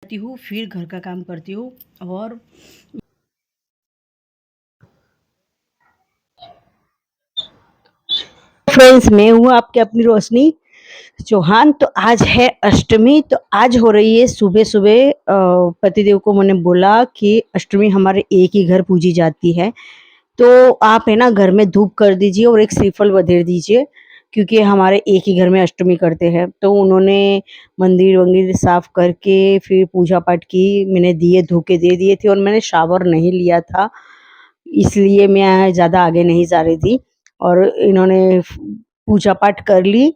करती हूँ, फिर घर का काम करती हूँ। और फ्रेंड्स, मैं हूँ आपकी अपनी रोशनी चौहान। तो आज है अष्टमी। तो आज हो रही है सुबह सुबह। पतिदेव को मैंने बोला कि अष्टमी हमारे एक ही घर पूजी जाती है, तो आप है ना घर में धूप कर दीजिए और एक श्रीफल बधेर दीजिए, क्योंकि हमारे एक ही घर में अष्टमी करते हैं। तो उन्होंने मंदिर वंदिर साफ करके फिर पूजा पाठ की। मैंने दिए धूके दे दिए थे और मैंने शावर नहीं लिया था, इसलिए मैं ज़्यादा आगे नहीं जा रही थी। और इन्होंने पूजा पाठ कर ली।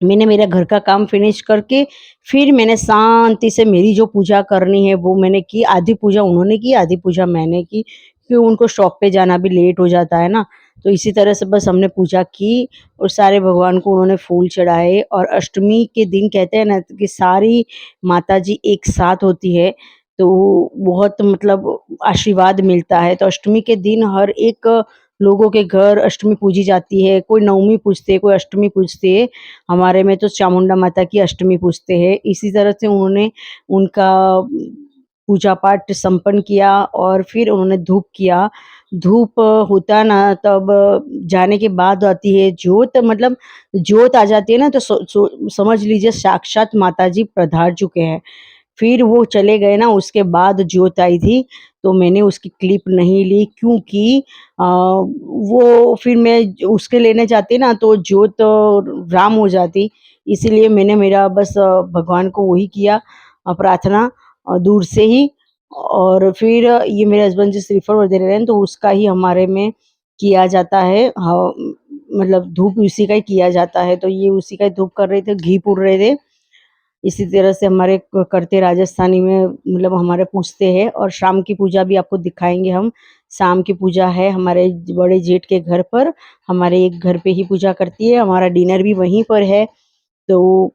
मैंने मेरा घर का काम फिनिश करके फिर मैंने शांति से मेरी जो पूजा करनी है वो मैंने की। आधी पूजा उन्होंने की, आधी पूजा मैंने की, क्योंकि उनको शॉप पे जाना भी लेट हो जाता है ना। तो इसी तरह से बस हमने पूजा की और सारे भगवान को उन्होंने फूल चढ़ाए। और अष्टमी के दिन कहते हैं ना कि सारी माता जी एक साथ होती है, तो बहुत मतलब आशीर्वाद मिलता है। तो अष्टमी के दिन हर एक लोगों के घर अष्टमी पूजी जाती है। कोई नवमी पूजते हैं, कोई अष्टमी पूजते हैं। हमारे में तो चामुंडा माता की अष्टमी पूजते हैं। इसी तरह से उन्होंने उनका पूजा पाठ संपन्न किया और फिर उन्होंने धूप किया। धूप होता ना तब जाने के बाद आती है ज्योत। मतलब ज्योत आ जाती है ना, तो समझ लीजिए साक्षात माता जी पधार चुके हैं। फिर वो चले गए ना, उसके बाद ज्योत आई थी। तो मैंने उसकी क्लिप नहीं ली, क्योंकि वो फिर मैं उसके लेने जाती ना तो ज्योत राम हो जाती। इसीलिए मैंने मेरा बस भगवान को वही किया प्रार्थना दूर से ही। और फिर ये मेरे हस्बैंड जी श्रीफल वगैरह दे रहे हैं, तो उसका ही हमारे में किया जाता है। मतलब धूप उसी का ही किया जाता है। तो ये उसी का ही धूप कर रहे थे, घी पुर रहे थे। इसी तरह से हमारे करते राजस्थानी में, मतलब हमारे पूजते हैं। और शाम की पूजा भी आपको दिखाएंगे हम। शाम की पूजा है हमारे बड़े जेठ के घर पर। हमारे एक घर पे ही पूजा करती है, हमारा डिनर भी वहीं पर है। तो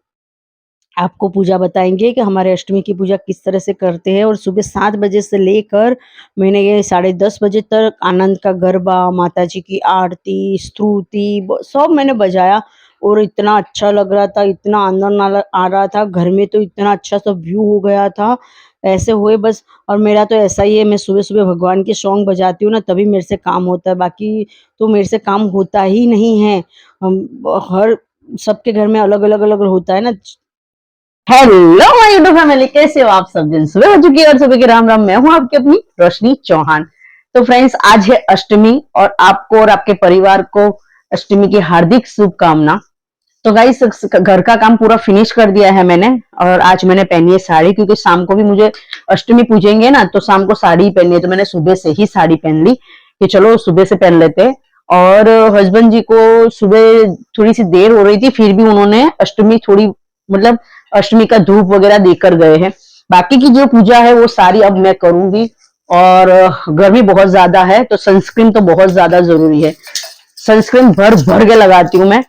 आपको पूजा बताएंगे कि हमारे अष्टमी की पूजा किस तरह से करते हैं। और सुबह 7 बजे से लेकर मैंने ये 10:30 बजे तक आनंद का गरबा, माता जी की आरती, स्तुति सब मैंने बजाया। और इतना अच्छा लग रहा था, इतना आनंद आ रहा था घर में। तो इतना अच्छा सा व्यू हो गया था, ऐसे हुए बस। और मेरा तो ऐसा ही है, मैं सुबह सुबह भगवान के सॉन्ग बजाती हूँ ना, तभी मेरे से काम होता है, बाकी तो मेरे से काम होता ही नहीं है। हर सबके घर में अलग अलग अलग होता है ना। हेलो माय यूट्यूब फैमिली, कैसे हो आप सब? दिन सुबह हो चुकी है और सुबह के राम राम। मैं हूं आपकी अपनी रोशनी चौहान। तो फ्रेंड्स, आज है अष्टमी और आपको और आपके परिवार को अष्टमी की हार्दिक शुभकामना। तो गाइस, घर का काम पूरा फिनिश कर दिया है मैंने। और आज मैंने पहनी है साड़ी, क्योंकि शाम को भी मुझे अष्टमी पूजेंगे ना, तो शाम को साड़ी पहननी है। तो मैंने सुबह से ही साड़ी पहन ली कि चलो सुबह से पहन लेते हैं। और हस्बैंड जी को सुबह थोड़ी सी देर हो रही थी, फिर भी उन्होंने अष्टमी थोड़ी, मतलब अष्टमी का धूप वगैरह देकर गए हैं। बाकी की जो पूजा है वो सारी अब मैं करूंगी। और गर्मी बहुत ज्यादा है, तो सनस्क्रीन तो बहुत ज्यादा जरूरी है। सनस्क्रीन भर भर के लगाती हूँ मैं।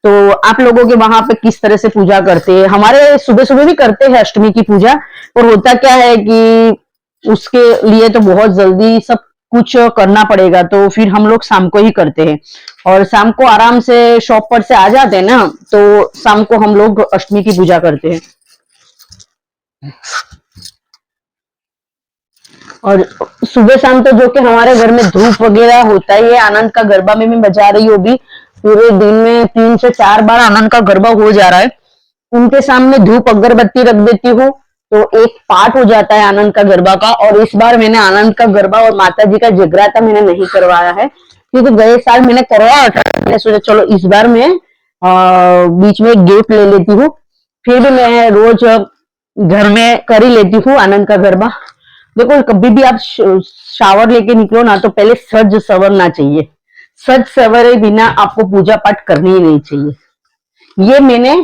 तो आप लोगों के वहां पे किस तरह से पूजा करते हैं? हमारे सुबह सुबह भी करते हैं अष्टमी की पूजा। और होता क्या है कि उसके लिए तो बहुत जल्दी सब कुछ करना पड़ेगा, तो फिर हम लोग शाम को ही करते हैं। और शाम को आराम से शॉप पर से आ जाते हैं ना, तो शाम को हम लोग अष्टमी की पूजा करते हैं। और सुबह शाम तो जो कि हमारे घर में धूप वगैरह होता ही है। आनंद का गरबा में मैं बजा रही हूँ भी। पूरे दिन में 3 से 4 बार आनंद का गरबा हो जा रहा है। उनके सामने धूप अगरबत्ती रख देती हूँ, तो एक पाठ हो जाता है आनंद का गरबा का। और इस बार मैंने आनंद का गरबा और माता जी का जगराता मैंने नहीं करवाया है, क्योंकि गए साल मैंने करवाया था। मैंने सोचा चलो इस बार मैं बीच में एक गेप ले लेती हूँ। फिर भी मैं रोज घर में कर ही लेती हूँ आनंद का गरबा। देखो, कभी भी आप शावर लेके निकलो ना, तो पहले सज सवरना चाहिए। सज सवरे बिना आपको पूजा पाठ करनी ही नहीं चाहिए। ये मैंने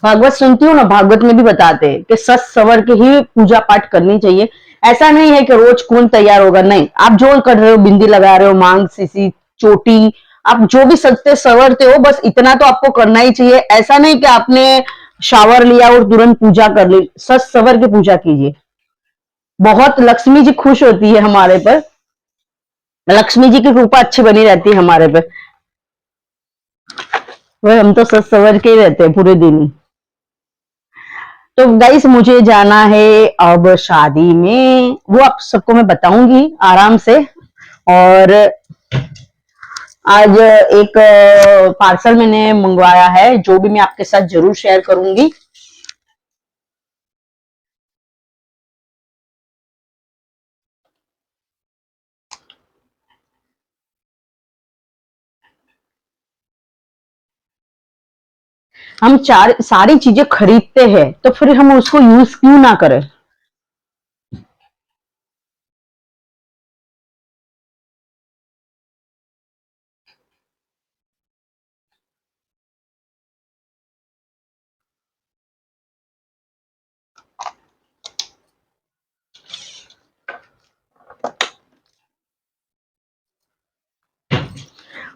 भागवत सुनती हूँ ना, भागवत में भी बताते हैं कि सच सवर के ही पूजा पाठ करनी चाहिए। ऐसा नहीं है कि रोज कौन तैयार होगा, नहीं। आप जो कर रहे हो, बिंदी लगा रहे हो, मांग सीसी चोटी, आप जो भी सजते सवरते हो, बस इतना तो आपको करना ही चाहिए। ऐसा नहीं कि आपने शावर लिया और तुरंत पूजा कर ली। सच सवर के पूजा कीजिए। बहुत लक्ष्मी जी खुश होती है हमारे पर। लक्ष्मी जी की कृपा अच्छी बनी रहती है हमारे पे। वह हम तो सच सवर के ही रहते हैं पूरे दिन। तो गाइस मुझे जाना है अब शादी में, वो आप सबको मैं बताऊंगी आराम से। और आज एक पार्सल मैंने मंगवाया है, जो भी मैं आपके साथ जरूर शेयर करूंगी। हम चार सारी चीजें खरीदते हैं तो फिर हम उसको यूज क्यों ना करें।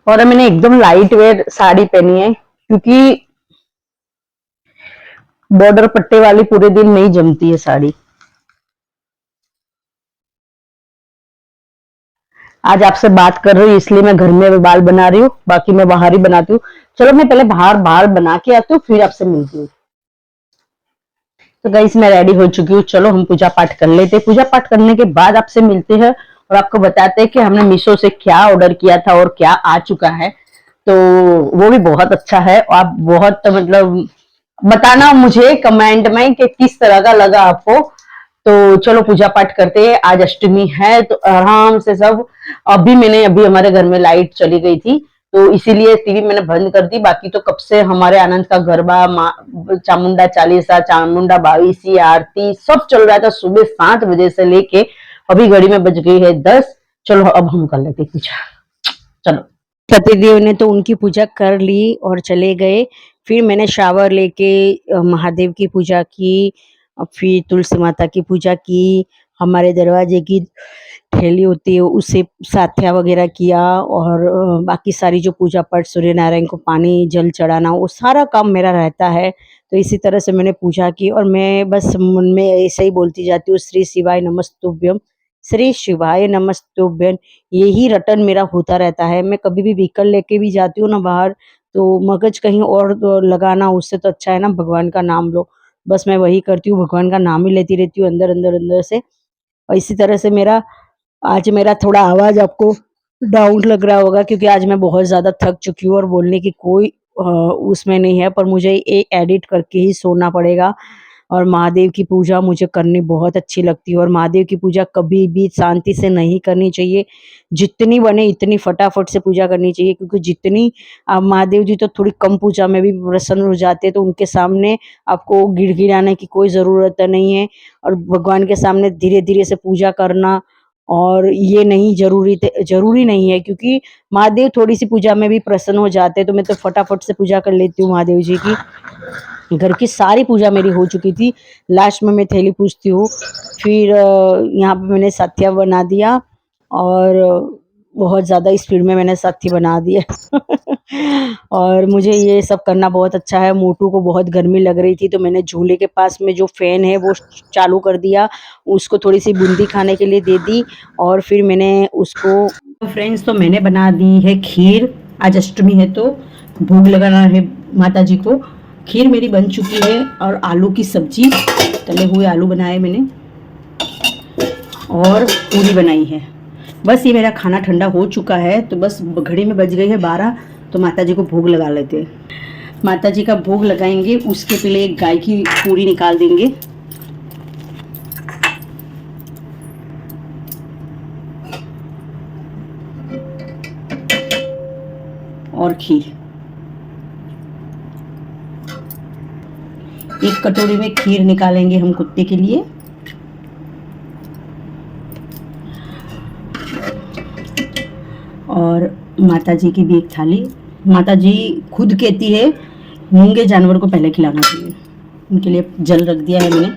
और मैंने एकदम लाइट वेयर साड़ी पहनी है, क्योंकि बॉर्डर पट्टे वाली पूरे दिन नहीं जमती है साड़ी। आज आपसे बात कर रही हूँ इसलिए मैं घर में बाल बना रही हूँ, बाकी मैं बाहर ही बनाती हूँ। चलो मैं पहले बाहर बाल बना के आती हूँ, फिर आपसे मिलती हूँ। तो गाइस मैं रेडी हो चुकी हूँ, चलो हम पूजा पाठ कर लेते हैं। पूजा पाठ करने के बाद आपसे मिलते हैं और आपको बताते हैं कि हमने मीशो से क्या ऑर्डर किया था और क्या आ चुका है। तो वो भी बहुत अच्छा है, और आप बहुत मतलब बताना मुझे कमेंट में कि किस तरह का लगा आपको। तो चलो पूजा पाठ करते हैं, आज अष्टमी है तो आराम से सब। अभी हमारे घर में लाइट चली गई थी, तो इसीलिए टीवी मैंने बंद कर दी। बाकी तो कब से हमारे आनंद का गरबा, चामुंडा चालीसा, चामुंडा बावीसी, आरती सब चल रहा था सुबह 7 बजे से लेके अभी घड़ी में बज गई है 10। चलो अब हम कर लेते पूजा, चलो। पतिदेव ने तो उनकी पूजा कर ली और चले गए। फिर मैंने शावर लेके महादेव की पूजा की, फिर तुलसी माता की पूजा की, हमारे दरवाजे की थैली होती है उससे साथिया वगैरह किया, और बाकी सारी जो पूजा पाठ, सूर्य नारायण को पानी जल चढ़ाना, वो सारा काम मेरा रहता है। तो इसी तरह से मैंने पूजा की और मैं बस मन में ऐसे ही बोलती जाती हूँ, श्री शिवाय नमस्तुभ्यम, श्री शिवाय नमस्तुभ्यम। यही रटन मेरा होता रहता है। मैं कभी भी व्हीकल लेके भी जाती हूँ ना बाहर, तो मगज कहीं और लगाना उससे तो अच्छा है ना भगवान का नाम लो। बस मैं वही करती हूँ, भगवान का नाम ही लेती रहती हूँ अंदर अंदर अंदर से। और इसी तरह से मेरा थोड़ा आवाज आपको डाउन लग रहा होगा, क्योंकि आज मैं बहुत ज्यादा थक चुकी हूँ और बोलने की कोई उसमें नहीं है, पर मुझे ये एडिट करके ही सोना पड़ेगा। और महादेव की पूजा मुझे करनी बहुत अच्छी लगती है, और महादेव की पूजा कभी भी शांति से नहीं करनी चाहिए। जितनी बने इतनी फटाफट से पूजा करनी चाहिए, क्योंकि जितनी महादेव जी तो थोड़ी कम पूजा में भी प्रसन्न हो जाते हैं, तो उनके सामने आपको गिड़गिड़ाने की कोई ज़रूरत नहीं है। और भगवान के सामने धीरे-धीरे से पूजा करना, और ये नहीं ज़रूरी नहीं है, क्योंकि महादेव थोड़ी-सी पूजा में भी प्रसन्न हो जाते हैं, तो मैं तो फटाफट से पूजा कर लेती हूँ महादेव जी की। घर की सारी पूजा मेरी हो चुकी थी, लास्ट में मैं थैली पूजती हूँ। फिर यहाँ पे मैंने सत्या बना दिया, और बहुत ज़्यादा स्पीड में मैंने सत्य बना दिया। और मुझे ये सब करना बहुत अच्छा है। मोटू को बहुत गर्मी लग रही थी, तो मैंने झूले के पास में जो फ़ैन है वो चालू कर दिया, उसको थोड़ी-सी बूंदी खाने के लिए दे दी, और फिर मैंने उसको। तो फ्रेंड्स, तो मैंने बना दी है खीर। आज अष्टमी है तो भोग लगाना है माता जी को। खीर मेरी बन चुकी है, और आलू की सब्जी, तले हुए आलू बनाए मैंने, और पूरी बनाई है। बस ये मेरा खाना ठंडा हो चुका है, तो बस घड़ी में बज गई है 12, तो माता जी को भोग लगा लेते हैं। माता जी का भोग लगाएंगे, उसके पहले एक गाय की पूरी निकाल देंगे। और खीर, एक कटोरी में खीर निकालेंगे हम कुत्ते के लिए। और माता जी की भी एक थाली। माता जी खुद कहती है मूंगे जानवर को पहले खिलाना चाहिए, उनके लिए जल रख दिया है मैंने।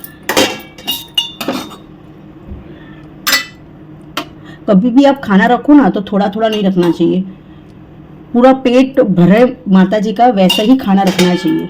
कभी भी आप खाना रखो ना तो थोड़ा थोड़ा नहीं रखना चाहिए, पूरा पेट भरे माता जी का वैसा ही खाना रखना चाहिए।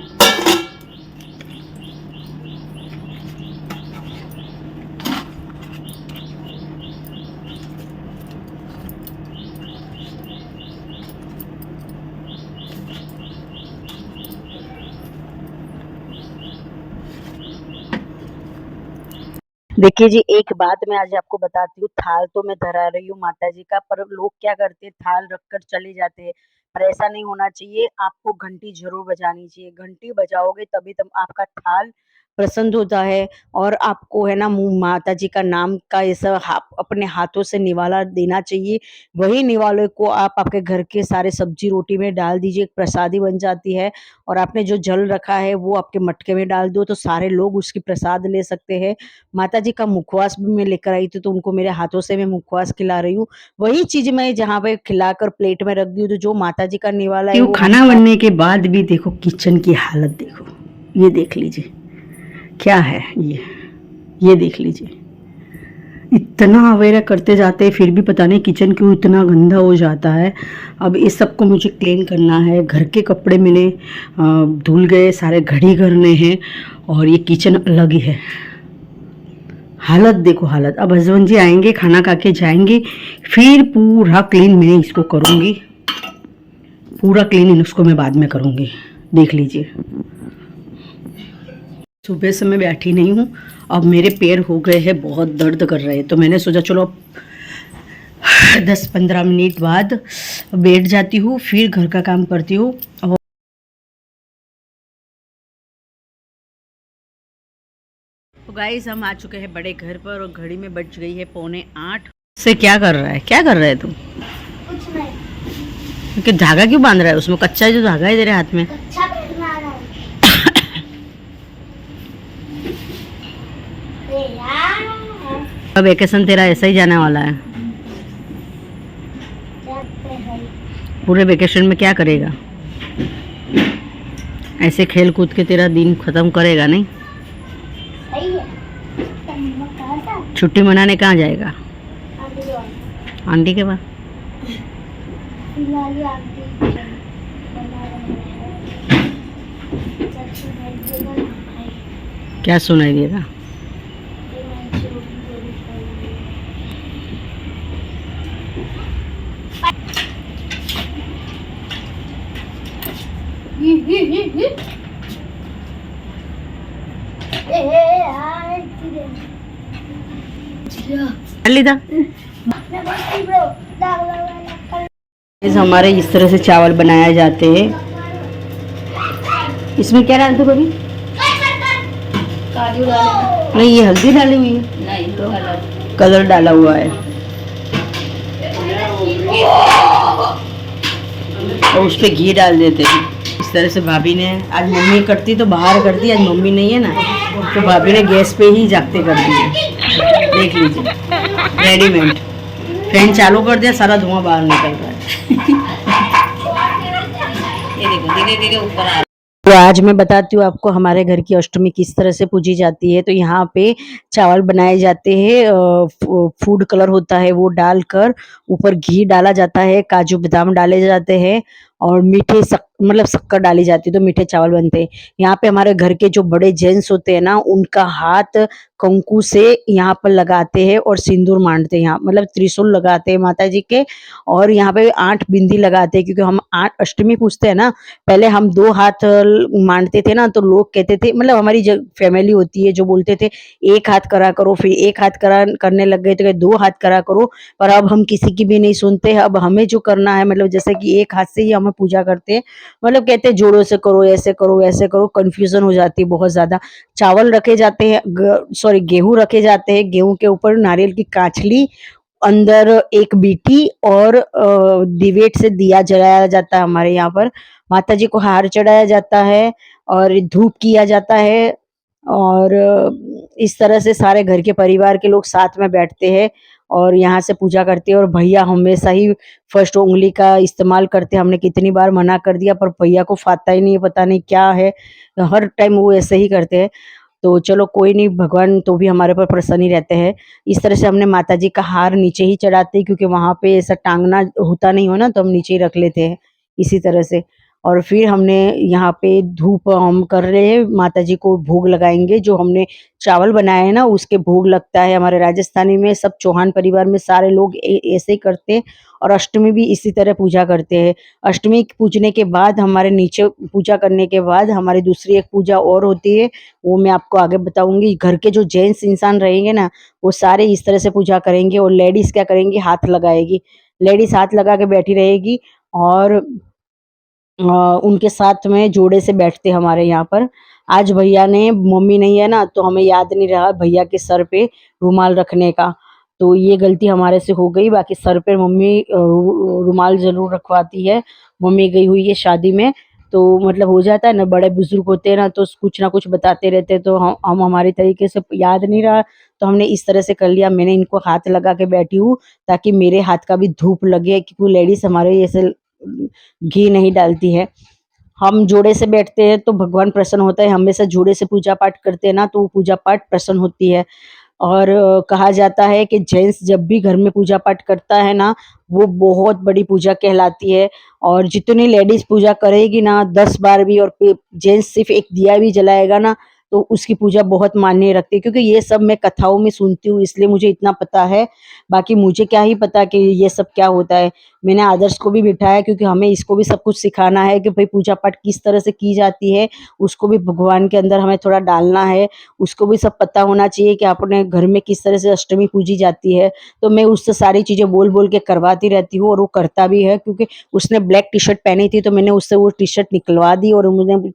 देखिए जी, एक बात मैं आज आपको बताती हूँ, थाल तो मैं धरा रही हूँ माता जी का, पर लोग क्या करते हैं, थाल रखकर चले जाते हैं। पर ऐसा नहीं होना चाहिए, आपको घंटी ज़रूर बजानी चाहिए। घंटी बजाओगे तभी तब आपका थाल प्रसन्न होता है और आपको है ना मुँह माता जी का नाम का ऐसा अपने हाथों से निवाला देना चाहिए। वही निवाले को आप आपके घर के सारे सब्जी रोटी में डाल दीजिए, एक प्रसादी बन जाती है और आपने जो जल रखा है वो आपके मटके में डाल दो, तो सारे लोग उसकी प्रसाद ले सकते हैं। माताजी का मुखवास भी मैं लेकर आई थी, तो उनको मेरे हाथों से मैं मुखवास खिला रही हूँ। वही चीज़ मैं जहाँ पे खिलाकर प्लेट में रख दी हूँ, तो जो माताजी का निवाला है वो वो हम खाना बनने के बाद भी देखो किचन की हालत देखो, ये देख लीजिए क्या है ये देख लीजिए। इतना अवेयर करते जाते हैं फिर भी पता नहीं किचन क्यों इतना गंदा हो जाता है। अब इस सब को मुझे क्लीन करना है। घर के कपड़े मैंने धुल गए, सारे घड़ी करने हैं और ये किचन अलग ही है। हालत देखो हालत। अब हस्बैंड जी आएंगे, खाना खा के जाएंगे, फिर पूरा क्लीन मैं इसको करूँगी। पूरा क्लीन इसको मैं बाद में करूँगी, देख लीजिए। सुबह से मैं बैठी नहीं हूँ, अब मेरे पैर हो गए हैं बहुत दर्द कर रहे हैं, तो मैंने सोचा चलो 10-15 मिनट बाद बैठ जाती हूँ, फिर घर का काम करती हूँ। तो गाइस हम आ चुके हैं बड़े घर पर और घड़ी में बज गई है 7:45। से क्या कर रहा है, क्या कर रहा है तू? कुछ नहीं। कि धागा क्यों बांध रहा है? उसमें कच्चा है जो धागा है तेरे हाथ में। अच्छा पहना रहा है। अरे यार। अब वेकेशन तेरा ऐसा ही जाने वाला है। जाते हैं। पूरे वेकेशन में क्या करेगा? ऐसे खेल कूद के तेरा दिन खत्म करेगा नहीं? सही है। तुम कहाँ था? छुट्टी मनाने कहाँ जाएगा? आंटी के पास। आंटी के पास? फिलहाल आंटी बना रहे हैं। जब सुनाई देगा ना भाई, क्या सुनाई देगा? तो मैं जो भी बोली करूँगी। यार लीदा हमारे इस तरह से चावल बनाए जाते हैं। इसमें क्या डालते हो कभी? काजू डाले। नहीं, ये हल्दी डाली हुई है। नहीं तो कलर डाला हुआ है और उस पर घी डाल देते हैं। इस तरह से भाभी ने, आज मम्मी करती तो बाहर करती, आज मम्मी नहीं है ना, तो भाभी ने गैस पे ही जागते कर दिए। देख लीजिए रेडीमेड। फैन चालू कर दिया, सारा धुआं बाहर निकल रहा है। ये देखो धीरे धीरे ऊपर आ रहा है। तो आज मैं बताती हूँ आपको हमारे घर की अष्टमी किस तरह से पूजी जाती है। तो यहाँ पे चावल बनाए जाते हैं, फूड कलर होता है वो डालकर, ऊपर घी डाला जाता है, काजू बादाम डाले जाते हैं और मीठे मतलब शक्कर डाली जाती है, तो मीठे चावल बनते हैं। यहाँ पे हमारे घर के जो बड़े जेंट्स होते हैं ना, उनका हाथ कंकु से यहाँ पर लगाते हैं और सिंदूर मांडते हैं, यहाँ मतलब त्रिशूल लगाते हैं माता जी के, और यहाँ पे 8 बिंदी लगाते हैं, क्योंकि हम 8 अष्टमी पूजते हैं ना। पहले हम 2 हाथ मांडते थे ना, तो लोग कहते थे, मतलब हमारी जो फैमिली होती है जो बोलते थे 1 हाथ करा करो, फिर 1 हाथ करा करने लग गए तो कहे 2 हाथ करा करो। पर अब हम किसी की भी नहीं सुनते हैं। अब हमें जो करना है, मतलब जैसे कि 1 हाथ से ही हमें पूजा करते हैं, मतलब कहते हैं जोड़ों से करो, ऐसे करो, वैसे करो, कन्फ्यूज़न हो जाती है बहुत ज़्यादा। चावल रखे जाते हैं, सॉरी गेहूँ रखे जाते हैं, गेहूँ के ऊपर नारियल की काछली, अंदर एक बीटी और दिवेट से दिया जलाया जाता है हमारे यहाँ पर। माता जी को हार चढ़ाया जाता है और धूप किया जाता है, और इस तरह से सारे घर के परिवार के लोग साथ में बैठते हैं और यहाँ से पूजा करते हैं। और भैया हमेशा ही फर्स्ट उंगली का इस्तेमाल करते हैं। हमने कितनी बार मना कर दिया, पर भैया को फाता ही नहीं है, पता नहीं क्या है, हर टाइम वो ऐसे ही करते हैं। तो चलो कोई नहीं, भगवान तो भी हमारे पर प्रसन्न ही रहते हैं। इस तरह से हमने माता जी का हार नीचे ही चढ़ाते हैं, क्योंकि वहाँ पे ऐसा टांगना होता नहीं हो ना, तो हम नीचे ही रख लेते हैं इसी तरह से। और फिर हमने यहाँ पे धूप हम कर रहे हैं, माता जी को भोग लगाएंगे। जो हमने चावल बनाए हैं ना उसके भोग लगता है। हमारे राजस्थानी में सब चौहान परिवार में सारे लोग ऐसे ही करते हैं और अष्टमी भी इसी तरह पूजा करते हैं। अष्टमी पूजने के बाद हमारे नीचे पूजा करने के बाद हमारी दूसरी एक पूजा और होती है, वो मैं आपको आगे बताऊंगी। घर के जो जेंट्स इंसान रहेंगे ना वो सारे इस तरह से पूजा करेंगे और लेडीज क्या करेंगी, हाथ लगाएगी। लेडीज हाथ लगा के बैठी रहेगी और उनके साथ में जोड़े से बैठते हमारे यहाँ पर। आज भैया ने, मम्मी नहीं है ना तो हमें याद नहीं रहा भैया के सर पे रुमाल रखने का, तो ये गलती हमारे से हो गई। बाकी सर पे मम्मी रुमाल ज़रूर रखवाती है। मम्मी गई हुई है शादी में, तो मतलब हो जाता है ना, बड़े बुजुर्ग होते हैं ना तो कुछ ना कुछ बताते रहते हैं, तो हम हमारी तरीके से याद नहीं रहा तो हमने इस तरह से कर लिया। मैंने इनको हाथ लगा के बैठी हूँ ताकि मेरे हाथ का भी धूप लगे, क्योंकि लेडीज़ हमारे ऐसे घी नहीं डालती है। हम जोड़े से बैठते हैं तो भगवान प्रसन्न होता है। हमेशा जोड़े से पूजा पाठ करते हैं ना तो वो पूजा पाठ प्रसन्न होती है। और कहा जाता है कि जेंट्स जब भी घर में पूजा पाठ करता है ना वो बहुत बड़ी पूजा कहलाती है। और जितनी लेडीज पूजा करेगी ना 10 बार भी, और जेंट्स सिर्फ एक दिया भी जलाएगा ना तो उसकी पूजा बहुत मान्य रखती है। क्योंकि ये सब मैं कथाओं में सुनती हूँ इसलिए मुझे इतना पता है। बाकी मुझे क्या ही पता कि ये सब क्या होता है। मैंने आदर्श को भी बिठाया क्योंकि हमें इसको भी सब कुछ सिखाना है कि भाई पूजा पाठ किस तरह से की जाती है। उसको भी भगवान के अंदर हमें थोड़ा डालना है। उसको भी सब पता होना चाहिए कि अपने घर में किस तरह से अष्टमी पूजी जाती है। तो मैं उससे सारी चीज़ें बोल बोल के करवाती रहती हूँ और वो करता भी है। क्योंकि उसने ब्लैक टी शर्ट पहनी थी तो मैंने उससे वो टी शर्ट निकलवा दी और मुझे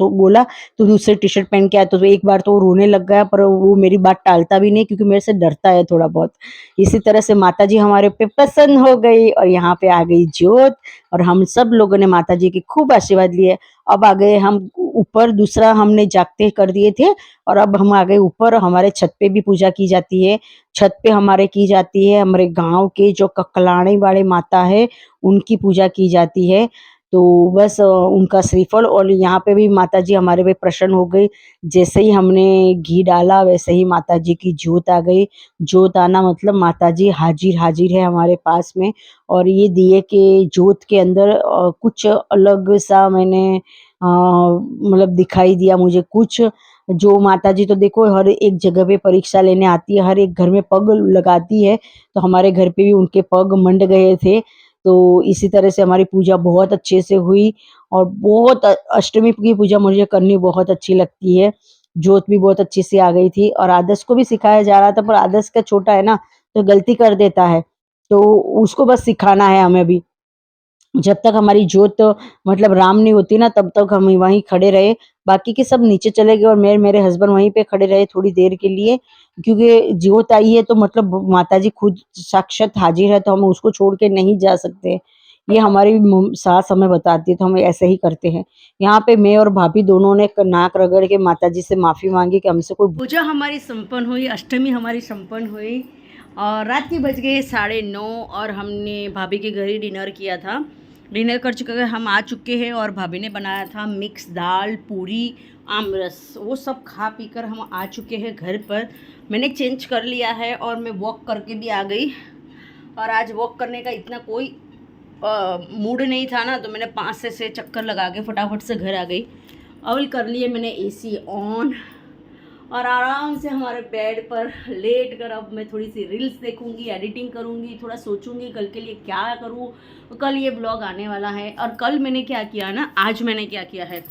बोला तो दूसरे टी शर्ट पहन के आया। तो एक बार तो वो रोने लग गया, पर वो मेरी बात टालता भी नहीं क्योंकि मेरे से डरता है थोड़ा बहुत। इसी तरह से माता जी हमारे पे प्रसन्न हो गई और यहाँ पे आ गई ज्योत, और हम सब लोगों ने माता जी की खूब आशीर्वाद लिए। अब आ गए हम ऊपर, दूसरा हमने जागते कर दिए थे और अब हम आ गए ऊपर। हमारे छत पे भी पूजा की जाती है। छत पे हमारे की जाती है, हमारे गांव के जो ककलाणी वाले माता है उनकी पूजा की जाती है। तो बस उनका श्रीफल, और यहाँ पे भी माता जी हमारे पे प्रसन्न हो गई। जैसे ही हमने घी डाला वैसे ही माता जी की ज्योत आ गई। ज्योत आना मतलब माता जी हाजिर हाजिर है हमारे पास में। और ये दिए के ज्योत के अंदर कुछ अलग सा मैंने मतलब दिखाई दिया मुझे कुछ। जो माता जी तो देखो हर एक जगह पे परीक्षा लेने आती है, हर एक घर में पग लगाती है, तो हमारे घर पे भी उनके पग मंड गए थे। तो इसी तरह से हमारी पूजा बहुत अच्छे से हुई। और बहुत अष्टमी की पूजा मुझे करनी बहुत अच्छी लगती है। ज्योत भी बहुत अच्छी से आ गई थी और आदर्श को भी सिखाया जा रहा था, पर आदर्श का छोटा है ना तो गलती कर देता है, तो उसको बस सिखाना है हमें भी। जब तक हमारी ज्योत मतलब राम नहीं होती ना तब तक हम वहीं खड़े रहे। बाकी के सब नीचे चले गए और मेरे हस्बैंड वहीं पे खड़े रहे थोड़ी देर के लिए, क्योंकि ज्योत आई है तो मतलब माता जी खुद साक्षात हाजिर है तो हम उसको छोड़ के नहीं जा सकते। ये हमारी सास हमें बताती है तो हम ऐसे ही करते हैं। यहाँ पे मैं और भाभी दोनों ने नाक रगड़ के माता जी से माफ़ी मांगी कि हमसे कोई पूजा हमारी संपन्न हुई, अष्टमी हमारी संपन्न हुई और रात के बज गए 9:30 और हमने भाभी के घर ही डिनर किया था। डिनर कर चुके हम आ चुके हैं और भाभी ने बनाया था मिक्स दाल, पूरी, आमरस, वो सब खा पी कर हम आ चुके हैं घर पर। मैंने चेंज कर लिया है और मैं वॉक करके भी आ गई। और आज वॉक करने का इतना कोई मूड नहीं था ना, तो मैंने 5 से 6 चक्कर लगा के फटाफट से घर आ गई। अवल कर लिए मैंने एसी ऑन और आराम से हमारे बेड पर लेट कर अब मैं थोड़ी सी रील्स देखूंगी, एडिटिंग करूंगी, थोड़ा सोचूंगी कल के लिए क्या करूं। कल ये ब्लॉग आने वाला है। और कल मैंने क्या किया ना, आज मैंने क्या किया है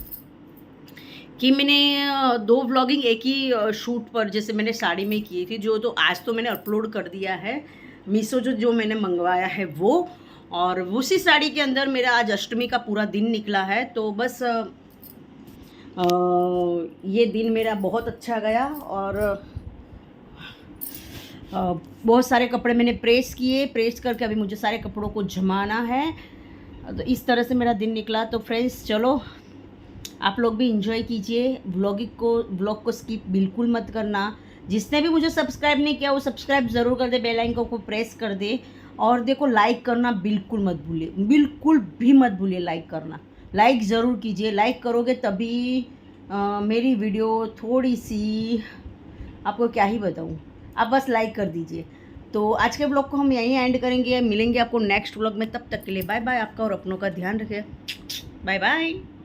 कि मैंने 2 व्लॉगिंग एक ही शूट पर जैसे मैंने साड़ी में की थी, जो तो आज तो मैंने अपलोड कर दिया है मीशो जो मैंने मंगवाया है वो। और उसी साड़ी के अंदर मेरा आज अष्टमी का पूरा दिन निकला है। तो बस ये दिन मेरा बहुत अच्छा गया। और बहुत सारे कपड़े मैंने प्रेस किए, प्रेस करके अभी मुझे सारे कपड़ों को जमाना है। तो इस तरह से मेरा दिन निकला। तो फ्रेंड्स चलो आप लोग भी इंजॉय कीजिए ब्लॉग को स्किप बिल्कुल मत करना। जिसने भी मुझे सब्सक्राइब नहीं किया वो सब्सक्राइब ज़रूर कर दे, बेल आइकन को प्रेस कर दे। और देखो लाइक करना बिल्कुल मत भूलिए, बिल्कुल भी मत भूलिए लाइक करना। लाइक ज़रूर कीजिए, लाइक करोगे तभी मेरी वीडियो थोड़ी सी, आपको क्या ही बताऊँ, आप बस लाइक कर दीजिए। तो आज के ब्लॉग को हम यहीं एंड करेंगे। मिलेंगे आपको नेक्स्ट ब्लॉग में, तब तक के लिए बाय बाय। आपका और अपनों का ध्यान रखें। Bye bye.